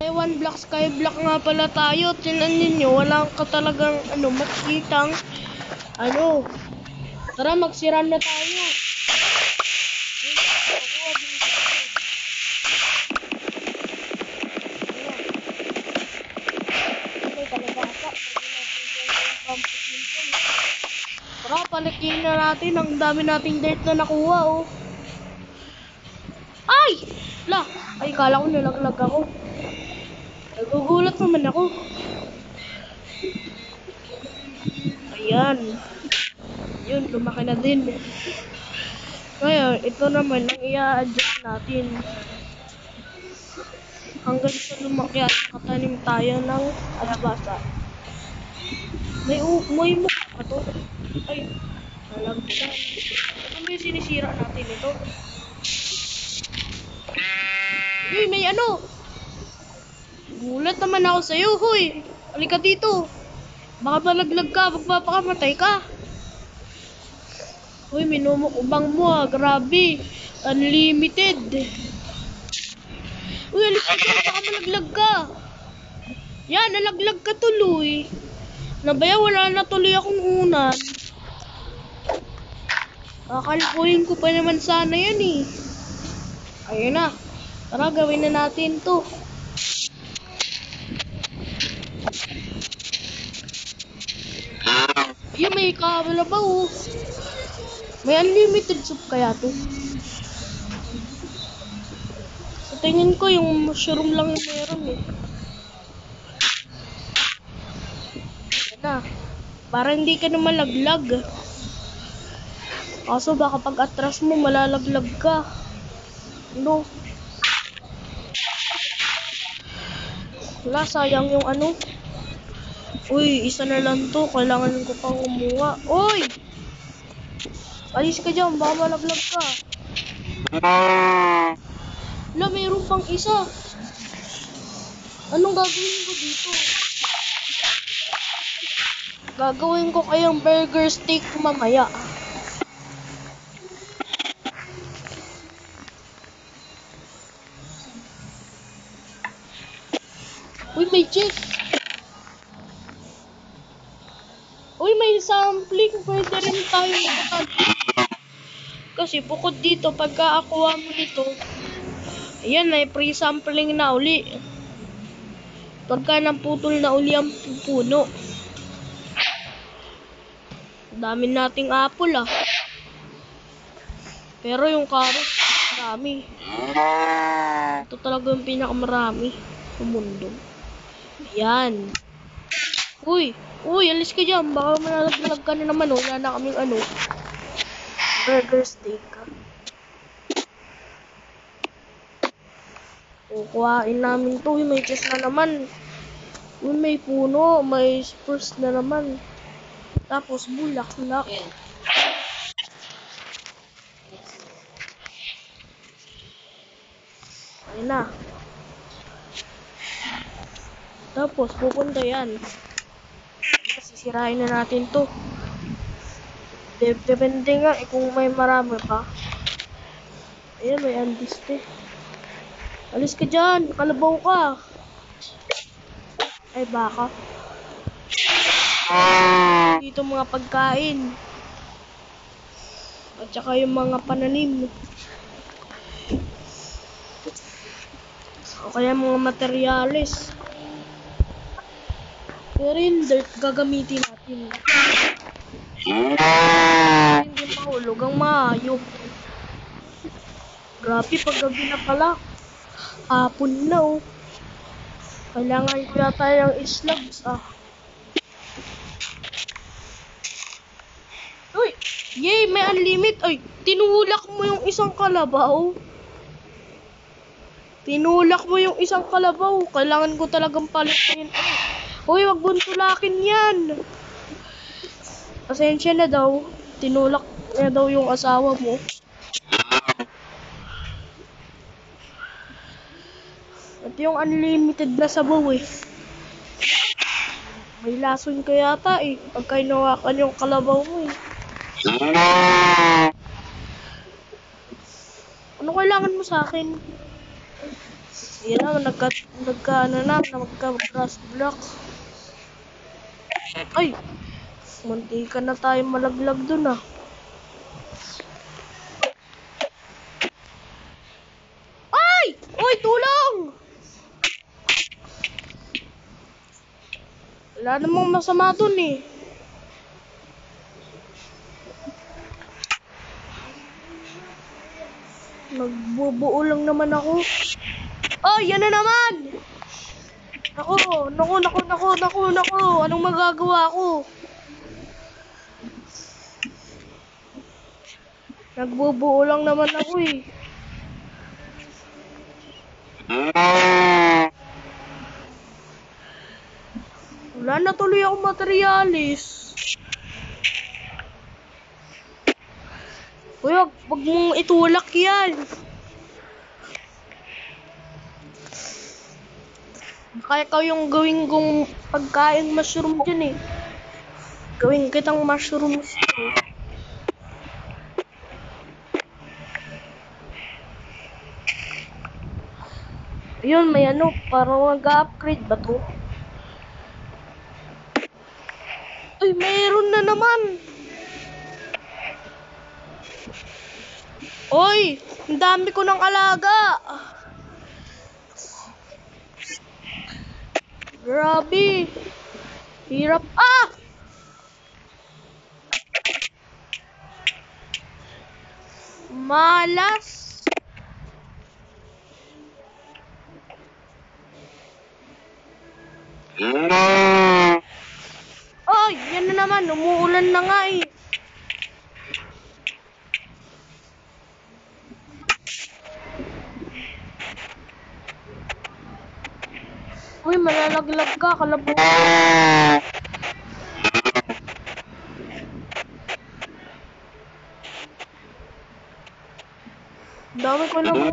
One block sky block nga pala tayo. Tinan ninyo, walang ka talagang makikitang Tara, magsiran na tayo. Tara, palikin na natin. Ang dami nating dirt na nakuha, oh. Ay! Ay, kala ko nalaglag ako. Nagugulat naman ako. Ayan. Yun, lumaki na din. Ngayon, ito naman ang i-adjust natin. Hanggang sa lumaki at nakatanim tayo ng alabasa. May mukha pa to. Ay, nalaglag. Ito ba yung sinisira natin ito? Uy, may gulat naman ako sa'yo, huy. Halika dito. Baka malaglag ka, magpapakamatay ka. Uy, minumukbang mo, grabe. Unlimited. Uy, halika dito, baka malaglag ka. Yan, nalaglag ka tuloy. Nabaya, wala na tuloy akong unan. Kakalpuhin ko pa naman sana yan eh. Ayun na. Tara, gawin na natin to. Yung may kalabaw. May unlimited soup kaya to. Sa tingin ko yung mushroom lang yung meron eh. Yan na. Para hindi ka na malaglag. Kaso baka pag atras mo malalaglag ka. Wala, sayang yung Uy, isa na lang to. Kailangan ko pang kumuha. Uy! Alis ka dyan, baka malaglag ka. Wala, mayroon pang isa. Anong gagawin ko dito? Gagawin ko kayang burger steak mamaya. Uy, may check. Uy, may sampling. Pwede rin tayo makatali. Kasi bukod dito, pagka-akuha mo nito, ayan, may pre-sampling na uli. Pagka naputol na uli ang puno. Dami nating apple ah. Pero yung carrot, marami. Ito talaga yung pinakamarami sa mundo. Ayan. Uy, alis ka dyan. Baka manalaglag ka na naman. Wala na kaming burger steak. Kukuhain namin to. Uy, may cheese na naman. Uy, may puno. May spruce na naman. Tapos bulak-bulak. Ayun na. Tapos pupunta yan. Sisirain na natin to. Depende nga kung may marami pa. Ayan, may andiste. Alis ka dyan, kalabaw ka. Ay, baka. Dito mga pagkain. At saka yung mga pananim. O kaya mga materyales. Pero yung dirt gagamitin natin. Hindi mahulog ang maayop. Grabe, paggabi na pala. Hapon na oh. Kailangan ko yata yung slugs ah. Uy! Yay! May unlimit! Ay! Tinulak mo yung isang kalabaw. Kailangan ko talagang palitin. Uy! Wag buntulakin yan! Pasensya na daw. Tinulak na daw yung asawa mo. At yung unlimited na sabaw eh. May lason ka yata eh. Pagka hinawakan yung kalabaw mo eh. Ano kailangan mo sa akin? Yan na, ano na, nagka-grass block. Ay! Munti ka na tayo malaglag dun ah. Ay! Uy, tulong! Wala namang masama dun eh. Nagbubuo lang naman ako. Oh, yan na naman! Naku. Anong magagawa ko? Nagbubuo lang naman ako eh. Wala na tuloy akong materialis. Uy, wag mong itulak yan. Kaya ka yung gawin kong pagkain mushroom dyan eh. Gawin kitang mushroom stew. Ayun, may ano, parang mag-upgrade ba to? Uy, mayroon na naman! Uy, ang dami ko ng alaga! Grabe! Hirap! Ah! Malas! Ay, yan na naman, umuulan na nga eh. Uy, malalaglag ka, kalabo. Dami ko na mga.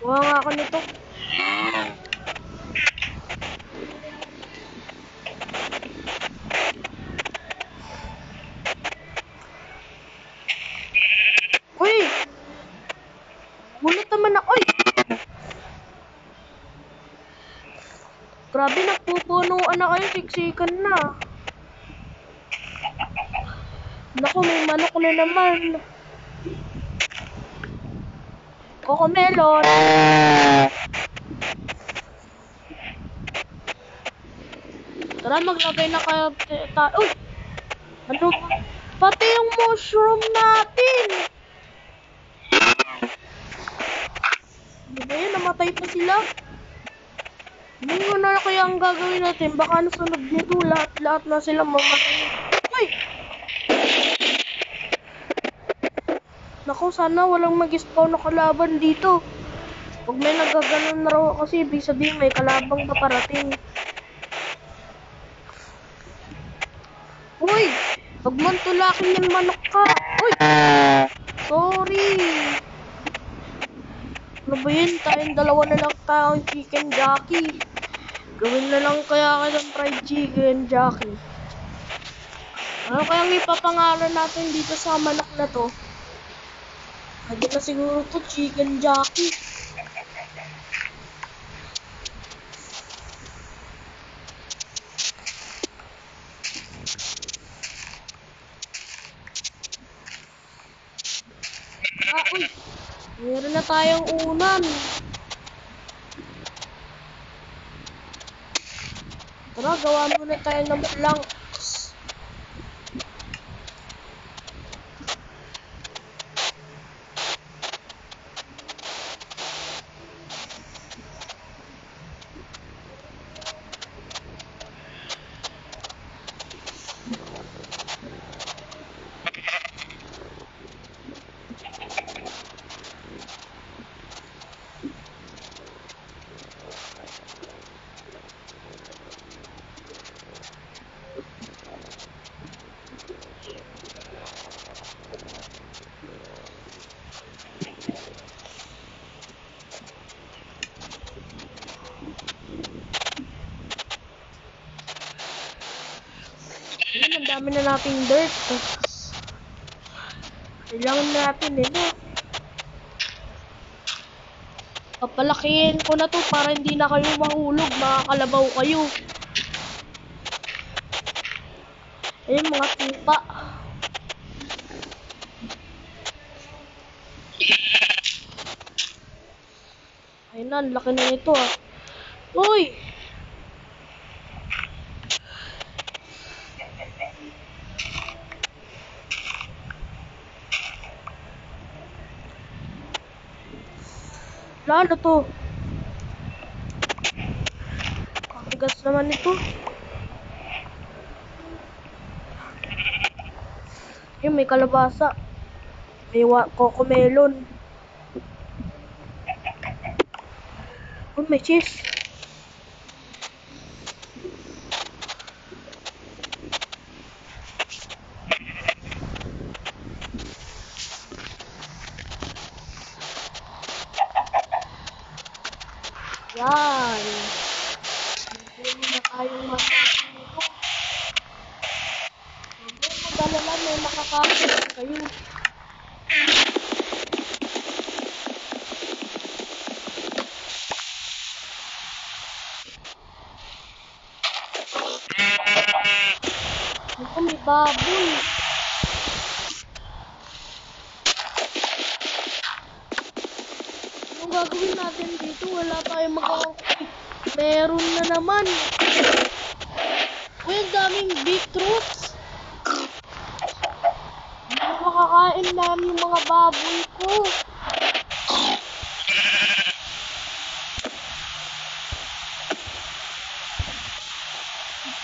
Kuha nga ako nito. Uy! Gulat naman ako. Uy! Grabe, nagpupunuan na kayo. Siksikan na. Naku, may manok na naman. Cocomelon. Tara, maglagay na kayo. Uy! Ano ba? Pati yung mushroom natin. Di ba yun? Namatay pa sila. Hindi ko na kaya ang gagawin natin. Baka nasunod nito. Lahat na sila mamatay. Uy! Naku, sana walang mag-spawn na kalaban dito. Pag may nagaganon na raw kasi, ibig sabihin may kalabang paparating. Uy! Pag mantulakin yung manok ka. Uy! Sorry. Ano ba yun? Tayong dalawa na lang tayong chicken jockey. Gawin na lang kaya kitang fried chicken jockey. Ano kayang ipapangalan natin dito sa manok na to? Pwede na siguro to chicken jockey. Uy! Meron na tayong unan. Tara, gawa muna tayo ng planks. Ayun, ang dami na nating dirt. Kailangan natin ito. Papalakihin ko na to para hindi na kayo mahulog, makakalabaw kayo. Ayun, mga tupa. Ayun na, ang laki na nito ah. Uy! Lalo to. Katigas naman ito. Ayun, may kalabasa. May cocomelon. Oh, may cheese. Yan. Hindi na tayong matapos nito. Huwag mag-alala, may makakapit kayo. Ako, may baboy. Anong gagawin natin dito? Wala tayong meron na naman. Uy, ang daming beetroots. Makakain namin yung mga baboy ko.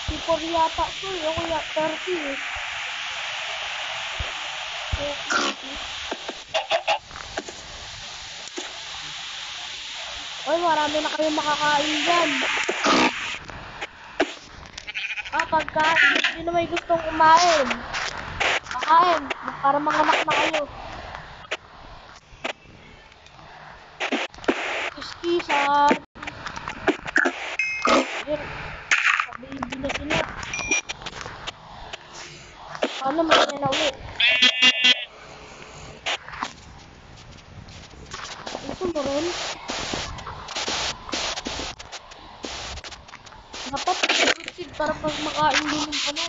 Sipor yata to. Ako yata 30 eh. Uy, marami na kayong makakain dyan. Pagkain. Sino may gustong kumain? Kakain. Para manganak na kayo. Kiskisan. Ayun. Baby na sila. Paano may na ulit? Gusto mo rin? Dapat fruited para pag makain din yung ano.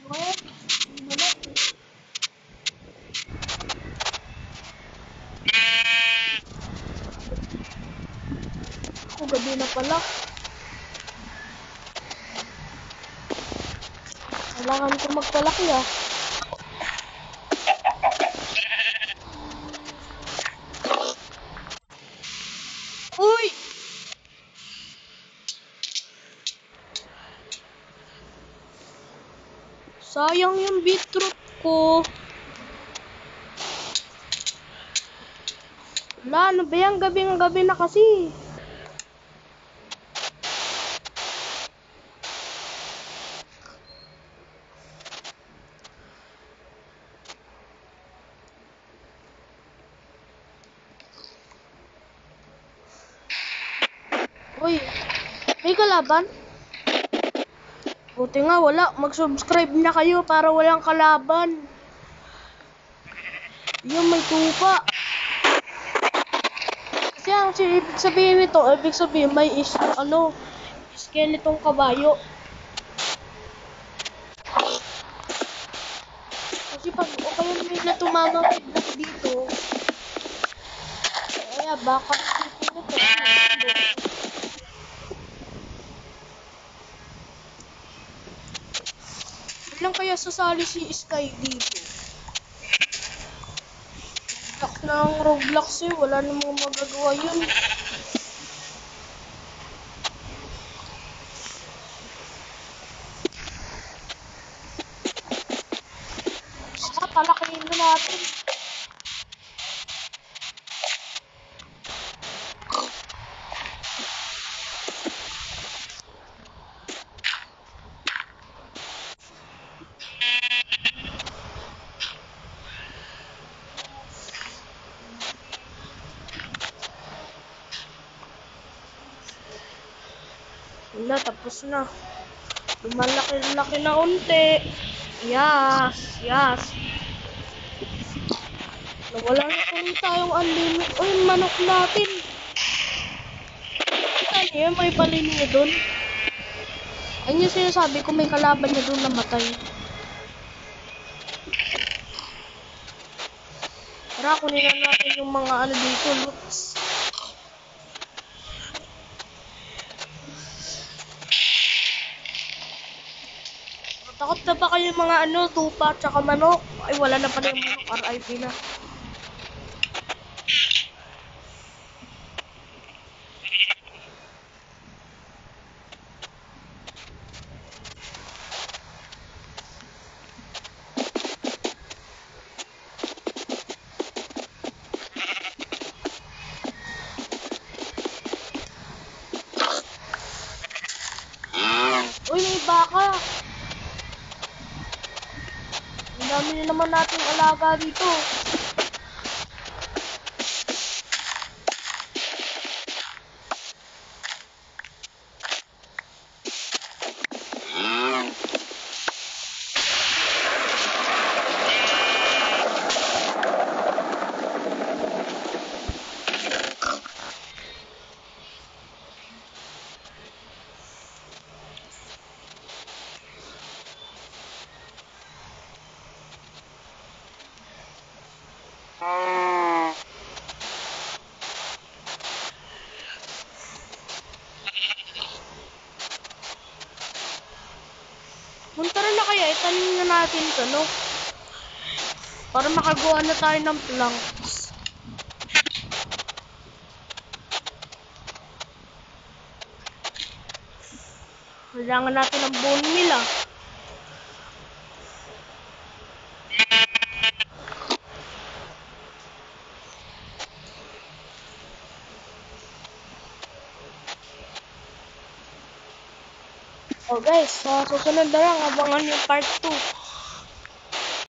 What? Wala. Ako, gabi na pala. Kailangan ko magpalaki ah. Uy! Sayang yung beetroot ko. Wala, ano ba yan? Gabi na kasi. Uy, may kalaban? Buti nga wala. Mag-subscribe na kayo para walang kalaban. Yung may tupa. Kasi ang ibig sabihin nito, ibig sabihin may skeletong kabayo. Kasi pag okay may na tumamawid na dito, kaya baka dito nito. Lang kaya sasali si Sky dito. Block ng Roblox eh, wala namang magagawa yun. Palakihin na natin. Wala, tapos na. Lumalaki-laki na unti. Yes, yes. Nawala na tuloy tayong unlimit. Uy, manok natin. Ano yan? May balin niya dun. Ayun yung sinasabi ko, may kalaban niya dun namatay. Tara, kunin na natin yung mga ano dito, loots. Takot na ba kayo mga ano, tupa at saka manok? Ay, wala na pala yung manok, RIP na. Uy, may baka. Ang dami na naman nating alaga dito. Punta na kaya, itanim na natin ito, no? Para makagawa na tayo ng planks. Kailangan natin ng bone meal, ah. Oh guys, sa susunod na lang, abangan yung part 2.